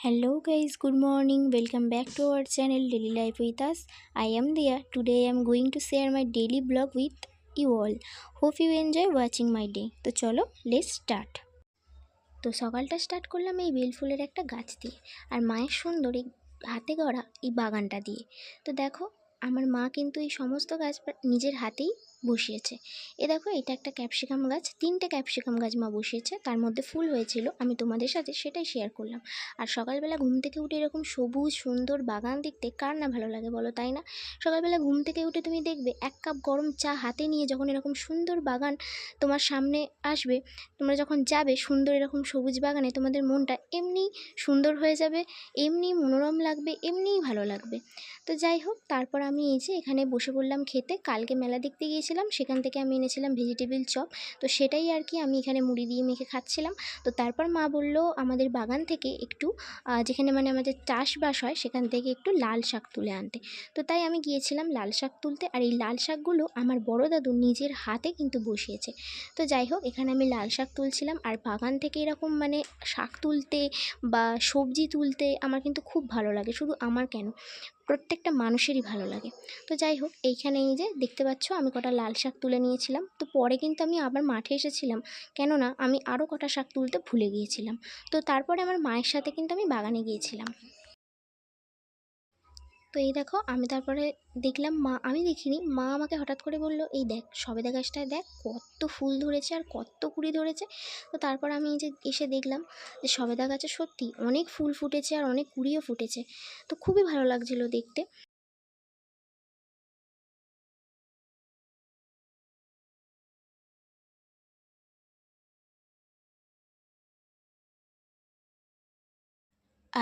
Hello guys, good morning. Welcome back to our channel Daily Life with us. I am Dia. Today I am going to share my daily vlog with you all. Hope you enjoy watching my day. তো চলো let's start. তো সকালটা start করলাম এই বেলফুলের একটা গাছ দিয়ে আর মায়ের সুন্দর এই হাতে গড়া এই বাগানটা দিয়ে। তো দেখো আমার মা কিন্তু এই সমস্ত গাছ নিজের হাতেই বসিয়েছে। দেখো এটা একটা ক্যাপসিকাম গাছ, 3টে ক্যাপসিকাম গাছ মা বসিয়েছে, তার মধ্যে ফুল হয়েছিল, আমি তোমাদের সাথে সেটাই শেয়ার করলাম। আর সকালবেলা ঘুম থেকে উঠে এরকম সবুজ সুন্দর বাগান দেখতে কার না ভালো লাগে বলো, তাই না? সকালবেলা ঘুম থেকে উঠে তুমি দেখবে 1 কাপ গরম চা হাতে নিয়ে যখন এরকম সুন্দর বাগান তোমার সামনে আসবে, তোমরা যখন যাবে সুন্দর এরকম সবুজ বাগানে, তোমাদের মনটা এমনি সুন্দর হয়ে যাবে, এমনি মনোরম লাগবে, এমনিই ভালো লাগবে। তো যাই হোক, তারপর আমি এই যে এখানে বসে পড়লাম খেতে। কালকে মেলা দেখতে গিয়েছিলাম, সেখান থেকে আমি এনেছিলাম ভেজিটেবিল চপ, তো সেটাই আর কি আমি এখানে মুড়ি দিয়ে মেখে খাচ্ছিলাম। তো তারপর মা বলল আমাদের বাগান থেকে একটু যেখানে মানে আমাদের চাষবাস হয় সেখান থেকে একটু লাল শাক তুলে আনতে। তো তাই আমি গিয়েছিলাম লাল শাক তুলতে, আর এই লাল শাকগুলো আমার বড় দাদু নিজের হাতে কিন্তু বসিয়েছে। তো যাই হোক, এখানে আমি লাল শাক তুলছিলাম। আর বাগান থেকে এরকম মানে শাক তুলতে বা সবজি তুলতে আমার কিন্তু খুব ভালো লাগে, শুধু আমার কেন, প্রত্যেকটা মানুষেরই ভালো লাগে। তো যাই হোক, এইখানে এই যে দেখতে পাচ্ছ আমি কটা লাল শাক তুলে নিয়েছিলাম। তো পরে কিন্তু আমি আবার মাঠে এসেছিলাম, কেননা আমি আরও কটা শাক তুলতে ভুলে গিয়েছিলাম। তো তারপরে আমার মায়ের সাথে কিন্তু আমি বাগানে গিয়েছিলাম। তো এই দেখো আমি তারপরে দেখলাম আমি দেখিনি, মা আমাকে হঠাৎ করে বলল এই দেখ সবেদা গাছটায় দেখ কত ফুল ধরেছে আর কত কুড়ি ধরেছে। তো তারপর আমি এই যে এসে দেখলাম যে সবেদা গাছে সত্যি অনেক ফুল ফুটেছে আর অনেক কুড়িও ফুটেছে। তো খুবই ভালো লাগছিল দেখতে।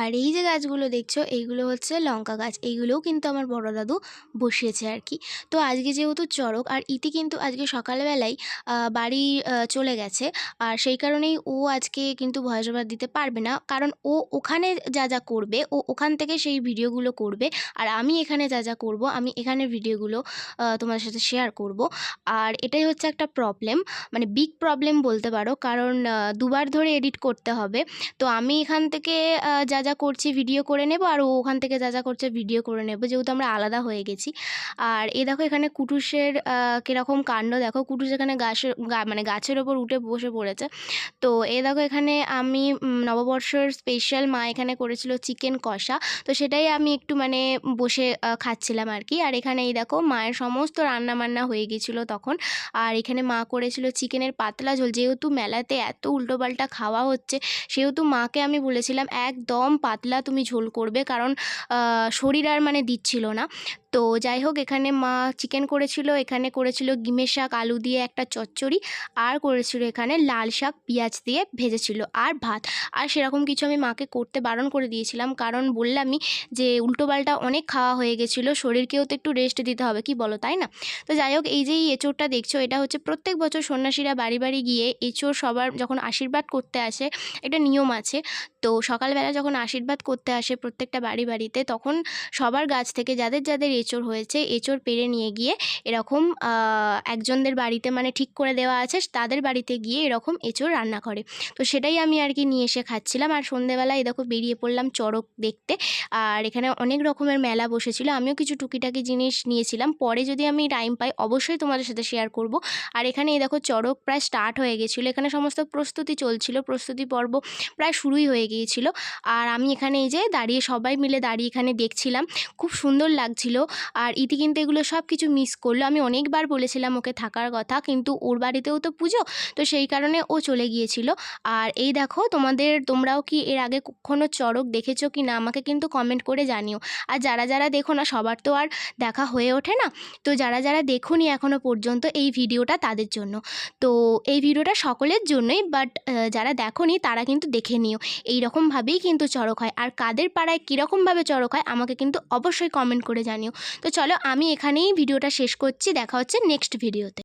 আর এই যে গাছগুলো দেখছো এইগুলো হচ্ছে লঙ্কা গাছ, এইগুলোও কিন্তু আমার বড় দাদু বসিয়েছে আর কি। তো আজকে যেহেতু চড়ক, আর ইতি কিন্তু আজকে সকালবেলায় বাড়ি চলে গেছে, আর সেই কারণেই ও আজকে কিন্তু ভয়েস ওভার দিতে পারবে না, কারণ ও ওখানে যা যা করবে ও ওখান থেকে সেই ভিডিওগুলো করবে, আর আমি এখানে যা যা করব আমি এখানের ভিডিওগুলো তোমাদের সাথে শেয়ার করব। আর এটাই হচ্ছে একটা প্রবলেম, মানে বিগ প্রবলেম বলতে পারো, কারণ দুবার ধরে এডিট করতে হবে। তো আমি এখান থেকে যা যা করছি ভিডিও করে নেব, আর ও ওখান থেকে যা যা করছে ভিডিও করে নেব, যেহেতু আমরা আলাদা হয়ে গেছি। আর দেখো এখানে কুটুসের কীরকম কাণ্ড দেখো, কুটুস এখানে মানে গাছের ওপর উঠে বসে পড়েছে। তো দেখো এখানে আমি নববর্ষর স্পেশাল মা এখানে করেছিল চিকেন কষা, তো সেটাই আমি একটু মানে বসে খাচ্ছিলাম আর কি। আর এখানে এই দেখো মায়ের সমস্ত রান্না বান্না হয়ে গেছিলো তখন। আর এখানে মা করেছিল চিকেনের পাতলা ঝোল, যেহেতু মেলাতে এত উল্টোপাল্টা খাওয়া হচ্ছে সেহেতু মাকে আমি বলেছিলাম একদম পাতলা তুমি ঝোল করবে, কারণ শরীর আর মানে দিচ্ছিল না। তো যাই হোক, এখানে মা চিকেন করেছিল, এখানে করেছিল গিমের শাক আলু দিয়ে একটা চচ্চড়ি, আর করেছিল এখানে লাল শাক পেঁয়াজ দিয়ে ভেজেছিল, আর ভাত। আর সেরকম কিছু আমি মাকে করতে বারণ করে দিয়েছিলাম, কারণ বললামই যে উল্টোপাল্টা অনেক খাওয়া হয়ে গেছিলো, শরীরকেও তো একটু রেস্ট দিতে হবে, কি বলো, তাই না? তো যাই হোক, এই যে এই এঁচোড়টা দেখছো, এটা হচ্ছে প্রত্যেক বছর সন্ন্যাসীরা বাড়ি বাড়ি গিয়ে এঁচোড় সবার যখন আশীর্বাদ করতে আসে, একটা নিয়ম আছে। তো সকালবেলা যখন আশীর্বাদ করতে আসে প্রত্যেকটা বাড়ি বাড়িতে, তখন সবার গাছ থেকে যাদের যাদের এঁচোড় হয়েছে এঁচোড় পেড়ে নিয়ে গিয়ে এরকম একজনদের বাড়িতে মানে ঠিক করে দেওয়া আছে, তাদের বাড়িতে গিয়ে এরকম এঁচোড় রান্না করে। তো সেটাই আমি আর কি নিয়ে এসে খাচ্ছিলাম। আর সন্ধেবেলায় দেখো বেরিয়ে পড়লাম চড়ক দেখতে, আর এখানে অনেক রকমের মেলা বসেছিল, আমিও কিছু টুকিটাকি জিনিস নিয়েছিলাম, পরে যদি আমি টাইম পাই অবশ্যই তোমাদের সাথে শেয়ার করব। আর এখানে এই দেখো চড়ক প্রায় স্টার্ট হয়ে গেছিলো, এখানে সমস্ত প্রস্তুতি চলছিল, প্রস্তুতি পর্ব প্রায় শুরুই হয়ে গিয়েছিল। আর আমি এখানে এই যে দাঁড়িয়ে সবাই মিলে দাঁড়িয়ে এখানে দেখছিলাম, খুব সুন্দর লাগছিল। আর ইতি কিন্তু এগুলো সব কিছু মিস করলো, আমি অনেকবার বলেছিলাম ওকে থাকার কথা, কিন্তু ওর বাড়িতেও তো পুজো, তো সেই কারণে ও চলে গিয়েছিল। আর এই দেখো তোমরাও কি এর আগে কখনো চড়ক দেখেছো কি না আমাকে কিন্তু কমেন্ট করে জানিও। আর যারা যারা দেখো না, সবার তো আর দেখা হয়ে ওঠে না, তো যারা যারা দেখোনি এখনও পর্যন্ত এই ভিডিওটা তাদের জন্য। তো এই ভিডিওটা সকলের জন্যই, বাট যারা দেখোনি তারা কিন্তু দেখে নিও। এই রকমভাবেই কিন্তু চড়ক হয়, আর কাদের পাড়ায় কীরকমভাবে চড়ক হয় আমাকে কিন্তু অবশ্যই কমেন্ট করে জানিও। তো চলো আমি এখানেই ভিডিওটা শেষ করছি, দেখা হচ্ছে নেক্সট ভিডিওতে।